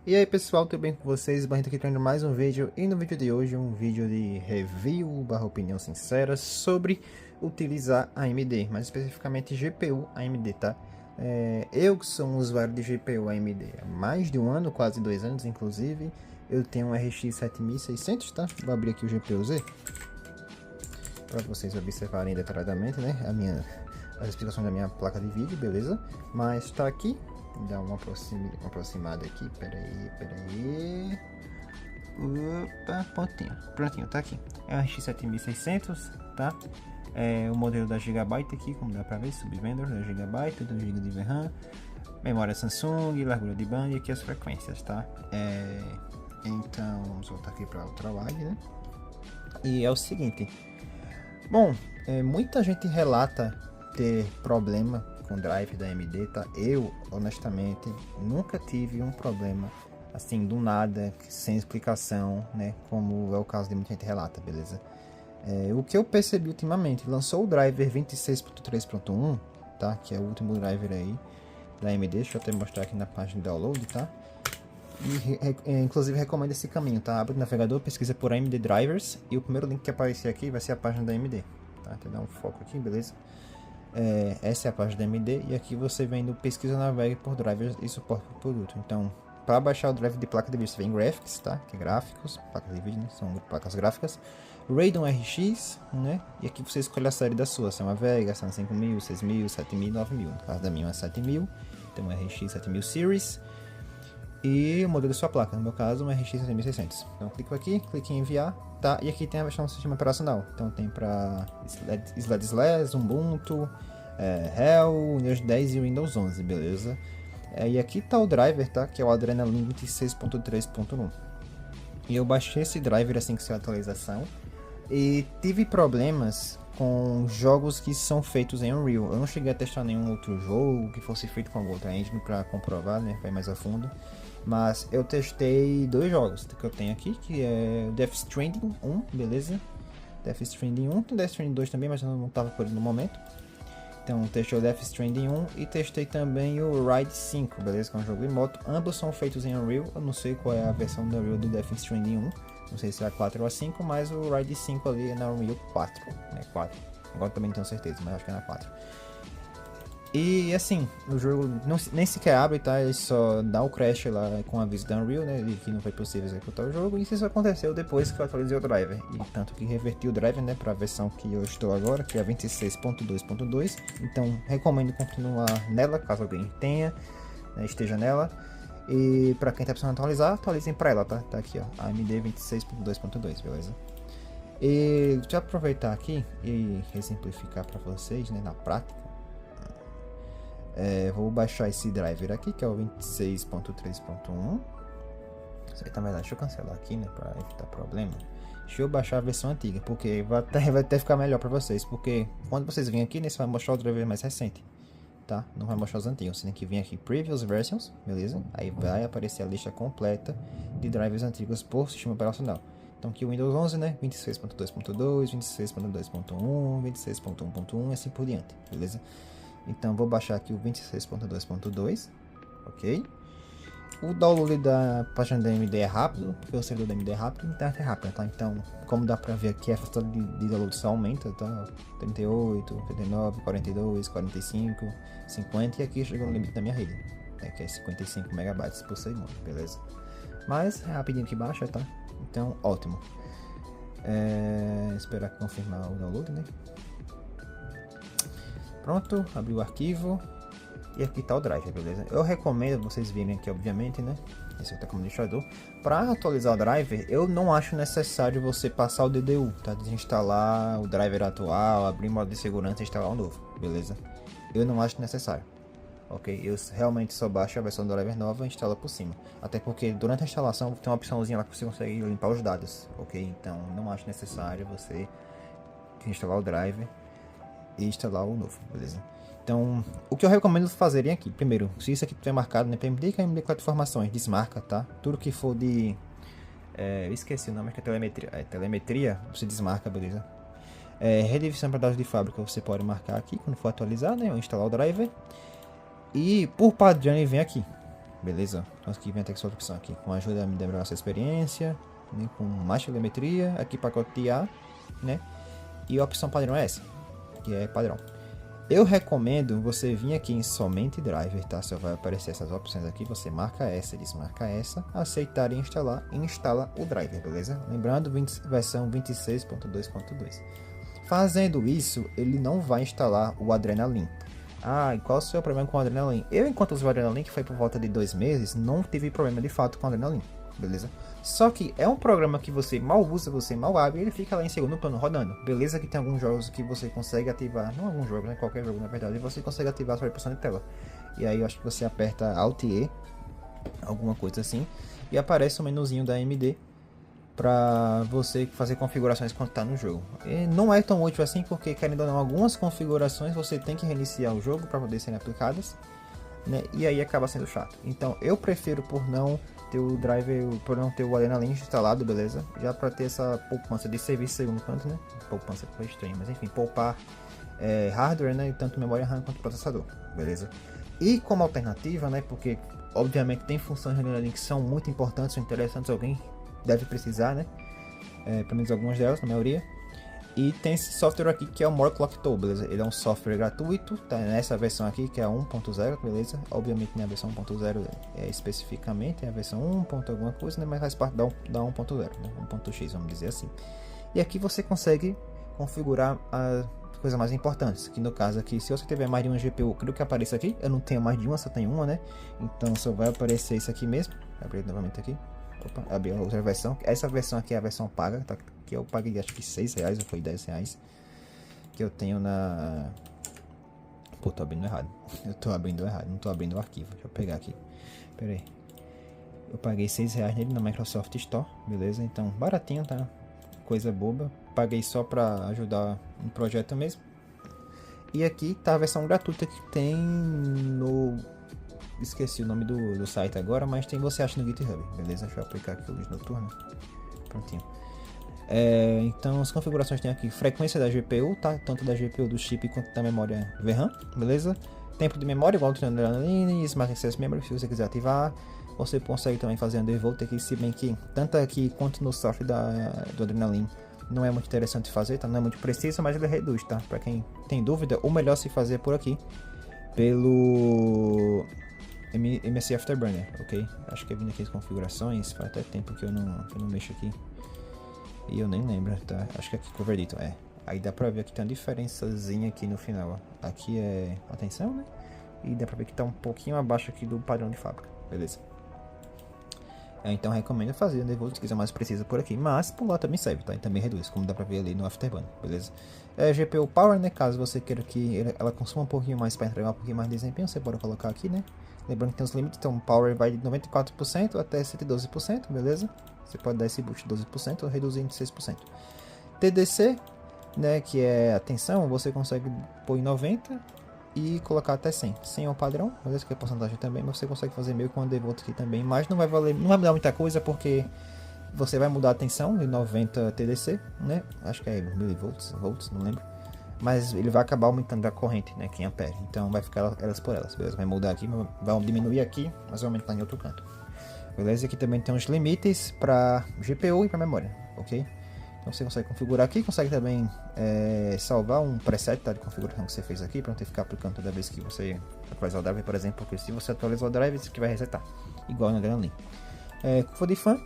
E aí pessoal, tudo bem com vocês? Barreto aqui trazendo mais um vídeo, e no vídeo de hoje um vídeo de review barra opinião sincera sobre utilizar AMD, mais especificamente GPU AMD, tá? Eu que sou um usuário de GPU AMD há mais de um ano, quase 2 anos inclusive. Eu tenho um RX 7600, tá? Vou abrir aqui o GPU-Z para vocês observarem detalhadamente, né? As explicações da minha placa de vídeo, beleza? Mas tá aqui. Dá uma aproximada aqui, peraí. Opa, pontinho. Prontinho, tá aqui. É um RX 7600, tá? É o modelo da Gigabyte aqui, como dá pra ver, subvendor da Gigabyte, 2 GB de RAM, memória Samsung, largura de banda e aqui as frequências, tá? Então, vamos voltar aqui pra ultrawide, né? E é o seguinte. Bom, muita gente relata ter problema com drive da AMD, tá? Eu, honestamente, nunca tive um problema assim, do nada, sem explicação, né? Como é o caso de muita gente relata, beleza? O que eu percebi ultimamente, lançou o driver 26.3.1, tá? Que é o último driver aí da AMD, deixa eu até mostrar aqui na página de download, tá? E inclusive recomendo esse caminho, tá? Abre o navegador, pesquisa por AMD Drivers e o primeiro link que aparecer aqui vai ser a página da AMD, tá? Até dar um foco aqui, beleza? Essa é a página da AMD e aqui você vem no pesquisa, navegue por drivers e suporte para o produto. Então, para baixar o drive de placa de vídeo, você vem em Graphics, tá? Que é gráficos, placas de vídeo, né? São placas gráficas. Radeon RX, né? E aqui você escolhe a série da sua, se é uma Vega, se é uma 5000, 6000, 7000, 9000. No caso da minha é 7000, então é RX 7000 Series. E o modelo da sua placa, no meu caso, um RX 7600. Então, clico aqui, clique em enviar, tá? E aqui tem a versão do sistema operacional. Então, tem para SLED, Ubuntu, Hell, Windows 10 e Windows 11, beleza? E aqui tá o driver, tá? Que é o Adrenaline 26.3.1. E eu baixei esse driver assim que saiu a atualização. E tive problemas com jogos que são feitos em Unreal. Eu não cheguei a testar nenhum outro jogo que fosse feito com alguma outra engine para comprovar, né? Vai mais a fundo. Mas eu testei 2 jogos que eu tenho aqui, que é o Death Stranding 1, beleza? Death Stranding 1, tem Death Stranding 2 também, mas eu não tava por ele no momento. Então testei o Death Stranding 1 e testei também o Ride 5, beleza? Que é um jogo de moto. Ambos são feitos em Unreal, eu não sei qual é a versão do Unreal do Death Stranding 1. Não sei se é a 4 ou a 5, mas o Ride 5 ali é na Unreal 4, né? 4. Agora também não tenho certeza, mas acho que é na 4. E assim, o jogo nem sequer abre, tá? Ele só dá o crash lá com aviso da Unreal, né? De que não foi possível executar o jogo. E isso aconteceu depois que eu atualizei o driver. E tanto que reverti o driver, né? Para a versão que eu estou agora, que é a 26.2.2. Então, recomendo continuar nela, caso alguém tenha, né, esteja nela. E para quem tá precisando atualizar, atualizem para ela, tá? Tá aqui, ó, AMD 26.2.2, beleza? E deixa eu aproveitar aqui e exemplificar para vocês, né? Na prática. Vou baixar esse driver aqui, que é o 26.3.1. Tá, verdade, deixa eu cancelar aqui, né, para evitar problema. Deixa eu baixar a versão antiga, porque vai até ficar melhor para vocês, porque quando vocês virem aqui, né, você vai mostrar o driver mais recente, tá? Não vai mostrar os antigos, você tem que vir aqui Previous Versions, beleza? Aí vai aparecer a lista completa de drivers antigos por sistema operacional. Então aqui o Windows 11, né, 26.2.2, 26.2.1, 26.1.1 e assim por diante, beleza? Então vou baixar aqui o 26.2.2, ok? O download da página da AMD é rápido, porque o servidor da AMD é rápido e a internet é rápida, tá? Então, como dá pra ver aqui, a velocidade de download só aumenta, tá? 38, 39, 42, 45, 50 e aqui chegou no limite da minha rede, né? Que é 55 megabytes por segundo, beleza? Mas é rapidinho que baixa, tá? Então, ótimo. Esperar confirmar o download, né? Pronto, abri o arquivo e aqui está o drive, beleza? Eu recomendo vocês virem aqui, obviamente, né? Esse aqui tá como administrador. Para atualizar o driver, eu não acho necessário você passar o DDU, tá? Desinstalar o driver atual, abrir modo de segurança e instalar um novo, beleza? Eu não acho necessário, ok? Eu realmente só baixo a versão do driver nova e instalo por cima. Até porque durante a instalação tem uma opçãozinha lá que você consegue limpar os dados, ok? Então não acho necessário você instalar o driver e instalar o novo, beleza? Então, o que eu recomendo fazerem aqui, primeiro, se isso aqui tiver marcado no PMD, que é MD coleta informações, desmarca, tá? Tudo que for de... eu esqueci o nome, que é telemetria. Telemetria, você desmarca, beleza? Redivisão para dados de fábrica, você pode marcar aqui, quando for atualizar, né? Ou instalar o driver. E, por padrão, ele vem aqui, beleza? Então aqui vem até essa opção aqui, com a ajuda da melhorar essa experiência, né? Com mais telemetria, aqui pacotear, né? E a opção padrão é essa, que é padrão. Eu recomendo você vir aqui em somente driver, tá? Só vai aparecer essas opções aqui, você marca essa, desmarca essa, aceitar e instalar, e instala o driver, beleza? Lembrando, versão 26.2.2. Fazendo isso, ele não vai instalar o Adrenaline. Ah, e qual o seu problema com o Adrenaline? Eu, enquanto uso o Adrenaline, que foi por volta de 2 meses, não tive problema de fato com o Adrenaline, beleza? Só que é um programa que você mal usa, você mal abre, e ele fica lá em segundo plano rodando. Beleza que tem alguns jogos que você consegue ativar, não alguns jogos, né? Qualquer jogo na verdade, você consegue ativar a sua reprodução de tela. E aí eu acho que você aperta Alt E, alguma coisa assim, e aparece o menuzinho da AMD para você fazer configurações quando está no jogo. E não é tão útil assim, porque querendo ou não, algumas configurações você tem que reiniciar o jogo para poder serem aplicadas, né? E aí acaba sendo chato. Então eu prefiro por não ter o driver, por não ter o Adrenaline instalado, beleza? Já para ter essa poupança de serviço segundo canto, né? Poupança foi estranho, mas enfim, poupar hardware, né? Tanto memória RAM quanto processador, beleza? E como alternativa, né? Porque obviamente tem funções de Adrenaline que são muito importantes, são interessantes, alguém deve precisar, né? Pelo menos algumas delas, na maioria. E tem esse software aqui que é o More Clock Tool, beleza? Ele é um software gratuito, tá nessa versão aqui que é a 1.0, beleza? Obviamente não é a versão 1.0 especificamente, é a versão 1. Alguma coisa, né? Mas faz parte da 1.0, né? 1.x, vamos dizer assim. E aqui você consegue configurar as coisas mais importantes, que no caso aqui, se você tiver mais de uma GPU, creio que apareça aqui. Eu não tenho mais de uma, só tenho uma, né? Então só vai aparecer isso aqui mesmo. Vou abrir novamente aqui. Opa, abri a outra versão. Essa versão aqui é a versão paga, tá? Que eu paguei acho que R$6 ou foi R$10. Que eu tenho na... Pô, tô abrindo errado. Eu tô abrindo errado, não tô abrindo o arquivo. Deixa eu pegar aqui. Pera aí. Eu paguei R$6 nele na Microsoft Store, beleza? Então, baratinho, tá? Coisa boba. Paguei só pra ajudar um projeto mesmo. E aqui tá a versão gratuita que tem no... Esqueci o nome do site agora, mas tem, você acha no GitHub, beleza? Deixa eu aplicar aqui o luz noturno. Prontinho. Então as configurações tem aqui frequência da GPU, tá? Tanto da GPU do chip quanto da memória VRAM, beleza? Tempo de memória igual ao Adrenaline, Smart Access Memory, se você quiser ativar. Você consegue também fazer undervolt aqui, se bem que tanto aqui quanto no software do Adrenaline não é muito interessante fazer, tá? Não é muito preciso, mas ele reduz, tá? Para quem tem dúvida, o melhor se fazer por aqui, pelo MSI Afterburner, ok? Acho que é vindo aqui as configurações, faz até tempo que eu não mexo aqui. E eu nem lembro, tá? Acho que aqui com o verdito, Aí dá pra ver que tem uma diferençazinha aqui no final, ó. Aqui é atenção, né? E dá pra ver que tá um pouquinho abaixo aqui do padrão de fábrica, beleza? Então recomendo fazer o Undervolt se quiser mais precisa por aqui, mas por lá também serve, tá? E também reduz, como dá pra ver ali no Afterburner, beleza? GPU Power, né? Caso você queira que ela consuma um pouquinho mais para entregar um pouquinho mais de desempenho, você pode colocar aqui, né? Lembrando que tem os limites, então o Power vai de 94% até 112%, beleza? Você pode dar esse boost de 12% ou reduzir em 6%. TDC, né? Que é a tensão, você consegue pôr em 90% e colocar até 100. 100 é o padrão, beleza? Que é a porcentagem também, mas você consegue fazer meio com o Undervolt aqui também, mas não vai mudar muita coisa, porque você vai mudar a tensão de 90 TDC, né? Acho que é milivolts, não lembro. Mas ele vai acabar aumentando a corrente, né? Que em ampere. Então vai ficar elas por elas, beleza? Vai mudar aqui, vai diminuir aqui, mas vai aumentar em outro canto. Beleza? Aqui também tem os limites para GPU e para memória, ok? Então você consegue configurar aqui, consegue também salvar um preset, tá, de configuração que você fez aqui, para não ter que ficar aplicando toda vez que você atualizar o driver, por exemplo, porque se você atualizar o driver, isso aqui vai resetar, igual no Adrenaline. Curva de fan,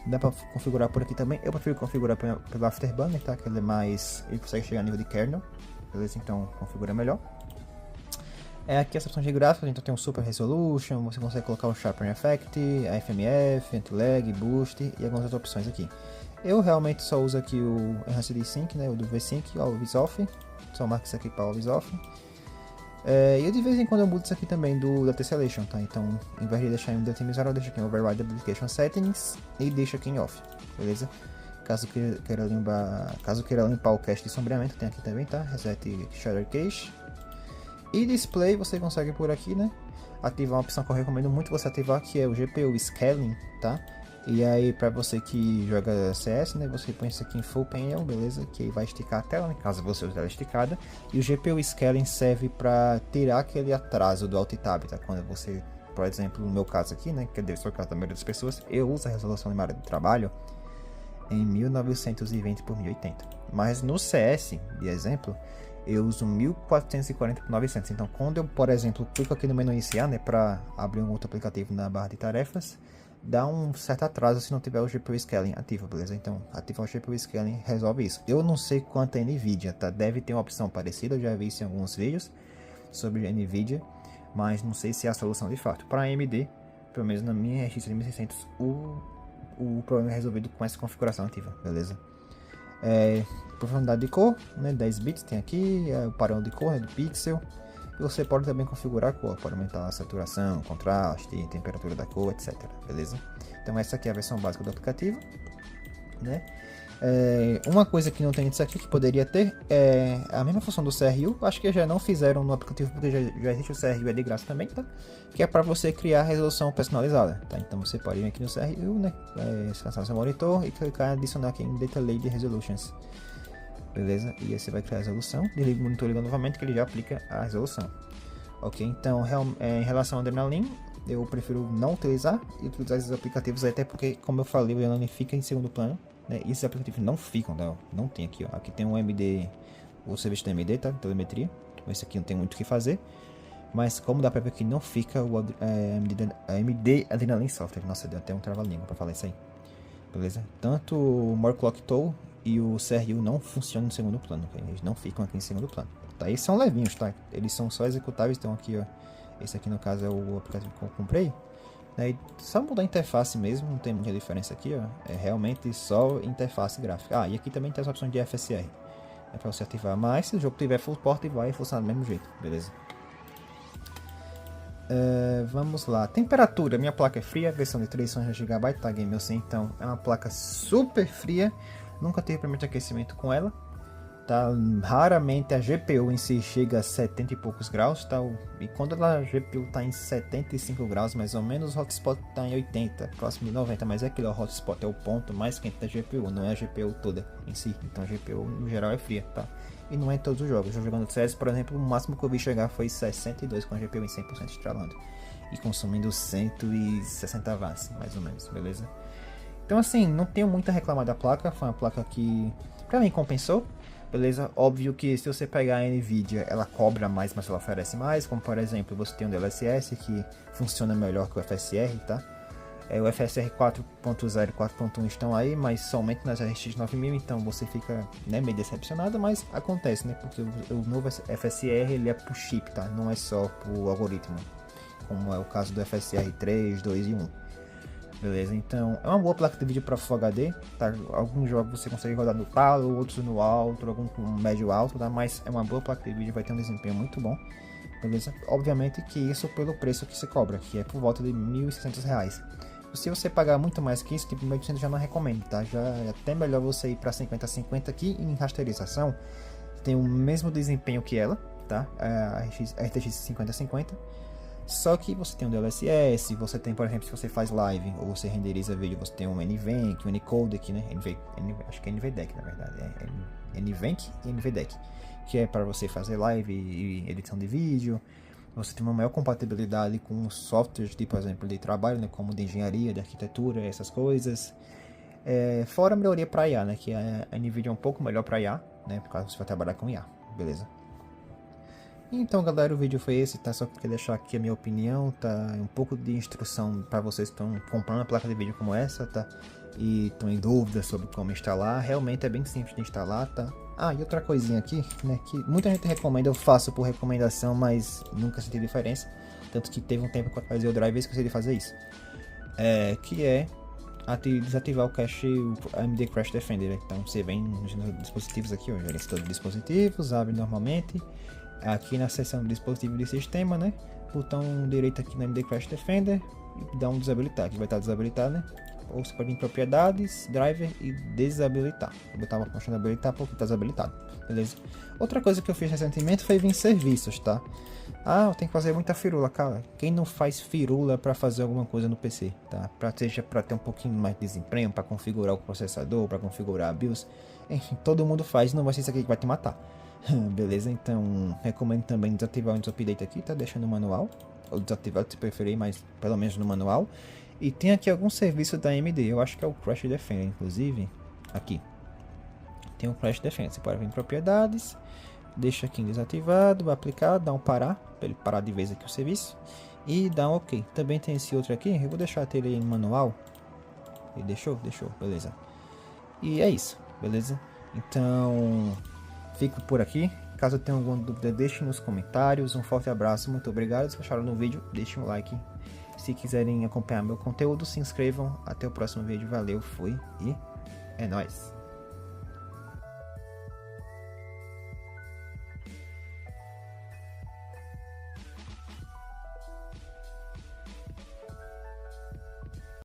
dá para configurar por aqui também. Eu prefiro configurar pelo Afterburner, tá, que ele é mais, ele consegue chegar a nível de kernel, beleza? Então configura melhor. Aqui as opções de gráficos, então tem um Super Resolution, você consegue colocar o Sharpen Effect, a FMF, Anti-Lag, Boost e algumas outras opções aqui. Eu realmente só uso aqui o Enhanced Sync, né, o do V-Sync, Always Off, só marco isso aqui para Always Off. E de vez em quando eu mudo isso aqui também da Tessellation, tá? Então, em vez de deixar em determinado, eu deixo aqui em Override Application Settings e deixo aqui em Off, beleza? Caso queira limpar o cache de sombreamento, tem aqui também, tá? Reset Shader Cache. E Display você consegue por aqui, né? Ativar uma opção que eu recomendo muito você ativar, que é o GPU Scaling, tá? E aí, para você que joga CS, né, você põe isso aqui em Full Panel, beleza? Que vai esticar a tela, né, caso você use ela esticada. E o GPU Scaling serve para tirar aquele atraso do Alt Tab, tá? Quando você Por exemplo, no meu caso aqui, né, que deve ser o caso da maioria das pessoas, eu uso a resolução de área de trabalho em 1920 por 1080. Mas no CS, de exemplo, eu uso 1440 por 900. Então, quando eu, por exemplo, clico aqui no menu iniciar, né, para abrir um outro aplicativo na barra de tarefas, dá um certo atraso se não tiver o GPU Scaling ativo, beleza? Então, ativar o GPU Scaling resolve isso. Eu não sei quanto é NVIDIA, tá? Deve ter uma opção parecida, eu já vi isso em alguns vídeos sobre NVIDIA, mas não sei se é a solução de fato. Para AMD, pelo menos na minha RX 1600, o problema é resolvido com essa configuração ativa, beleza? Profundidade de cor, né, 10 bits tem aqui, o padrão de cor, né, de pixel. E você pode também configurar a cor, pode aumentar a saturação, contraste, temperatura da cor, etc, beleza? Então essa aqui é a versão básica do aplicativo, né? Uma coisa que não tem disso aqui, que poderia ter, é a mesma função do CRU. Acho que já não fizeram no aplicativo, porque já existe o CRU, é de graça também, tá? Que é para você criar resolução personalizada, tá? Então você pode vir aqui no CRU, né? Selecionar seu monitor e clicar em adicionar aqui em Data Lady Resolutions, beleza? E aí você vai criar a resolução, desliga o monitor, liga novamente, que ele já aplica a resolução. Ok, então em relação ao Adrenaline, eu prefiro não utilizar e utilizar esses aplicativos, até porque, como eu falei, o Adrenaline fica em segundo plano, né? E esses aplicativos não ficam, não tem aqui, ó. Aqui tem um AMD, o serviço da AMD, tá? Telemetria. Esse aqui não tem muito o que fazer, mas como dá pra ver que não fica o AMD Adrenaline Software. Nossa, deu até um trava-língua pra falar isso aí, beleza? Tanto o More Clock Tool e o CRU não funcionam no segundo plano, okay? Eles não ficam aqui em segundo plano, tá? Eles são levinhos, tá? Eles são só executáveis, então aqui, ó. Esse aqui no caso é o aplicativo que eu comprei. Só mudar a interface mesmo, não tem muita diferença aqui, ó. É realmente só interface gráfica. E aqui também tem as opções de FSR. É para você ativar, mas se o jogo tiver full port, vai funcionar do mesmo jeito, beleza? Vamos lá. Temperatura, minha placa é fria, versão de 300 GB, tá? Game assim, então é uma placa super fria. Nunca tive problema de aquecimento com ela. Tá? Raramente a GPU em si chega a 70 e poucos graus, tá? E quando a GPU tá em 75 graus mais ou menos, o hotspot tá em 80, próximo de 90, mas é aquele hotspot, é o ponto mais quente da GPU, não é a GPU toda em si. Então a GPU no geral é fria, tá? E não é em todos os jogos. Eu jogando CS, por exemplo, o máximo que eu vi chegar foi 62 com a GPU em 100% estralando e consumindo 160 watts, mais ou menos, beleza? Então assim, não tenho muito a reclamar da placa, foi uma placa que pra mim compensou. Beleza? Óbvio que se você pegar a NVIDIA, ela cobra mais, mas ela oferece mais. Como por exemplo, você tem o DLSS que funciona melhor que o FSR, tá? O FSR 4.0 e 4.1 estão aí, mas somente nas RX 9000, então você fica, né, meio decepcionado, mas acontece, né? Porque o novo FSR ele é pro chip, tá? Não é só pro algoritmo, como é o caso do FSR 3, 2 e 1. Beleza, então é uma boa placa de vídeo para Full HD, tá? Alguns jogos você consegue rodar no talo, outros no alto, algum com médio alto, tá? Mas é uma boa placa de vídeo, vai ter um desempenho muito bom, beleza? Obviamente que isso pelo preço que se cobra, que é por volta de R$ 1.600. Se você pagar muito mais que isso, tipo 1.800 já não recomendo, tá? Já é até melhor você ir para 50-50 aqui em rasterização, tem o mesmo desempenho que ela, tá? A RTX 5050. Só que você tem um DLSS, você tem, por exemplo, se você faz live ou você renderiza vídeo, você tem um NVENC, um Encodec, né? Acho que é NVDEC, na verdade. NVENC e NVDEC, que é para você fazer live e edição de vídeo. Você tem uma maior compatibilidade com softwares, tipo, por exemplo, de trabalho, né? Como de engenharia, de arquitetura, essas coisas. Fora a melhoria para IA, né? Que a NVIDIA é um pouco melhor para IA, né? Por causa que você vai trabalhar com IA, beleza? Então galera, o vídeo foi esse, tá? Só queria deixar aqui a minha opinião, tá? Um pouco de instrução para vocês que estão comprando uma placa de vídeo como essa, tá? E estão em dúvida sobre como instalar. Realmente é bem simples de instalar, tá? E outra coisinha aqui, né? Que muita gente recomenda, eu faço por recomendação, mas nunca senti diferença. Tanto que teve um tempo que eu fazia o drive e esqueci de fazer isso. Que é desativar o cache, o AMD Crash Defender. Então você vem nos dispositivos aqui, ó, gerenciador de dispositivos, abre normalmente. Aqui na seção do dispositivo de sistema, né? Botão direito aqui no AMD Crash Defender e dá um desabilitar, que vai estar desabilitado, né? Ou você pode ir em propriedades, driver e desabilitar. Eu botava a opção de habilitar porque está desabilitado, beleza? Outra coisa que eu fiz recentemente foi vir em serviços, tá? Eu tenho que fazer muita firula, cara. Quem não faz firula para fazer alguma coisa no PC, tá? Seja para ter um pouquinho mais de desempenho, para configurar o processador, para configurar a BIOS, enfim, todo mundo faz, não vai ser isso aqui que vai te matar. Beleza, então recomendo também desativar o Windows Update aqui, tá deixando o manual, ou desativado se preferir, mas pelo menos no manual. E tem aqui alguns serviços da AMD, eu acho que é o Crash Defender, inclusive, aqui. Tem o Crash Defender, você pode vir em propriedades, deixa aqui em desativado, aplicar, dá um parar, para ele parar de vez aqui o serviço. E dá um OK. Também tem esse outro aqui, eu vou deixar ele no manual. E deixou, beleza. E é isso, beleza? Então, fico por aqui. Caso tenha alguma dúvida, deixe nos comentários. Um forte abraço, muito obrigado. Se gostaram do vídeo, deixem um like. Se quiserem acompanhar meu conteúdo, se inscrevam. Até o próximo vídeo, valeu, fui e é nóis!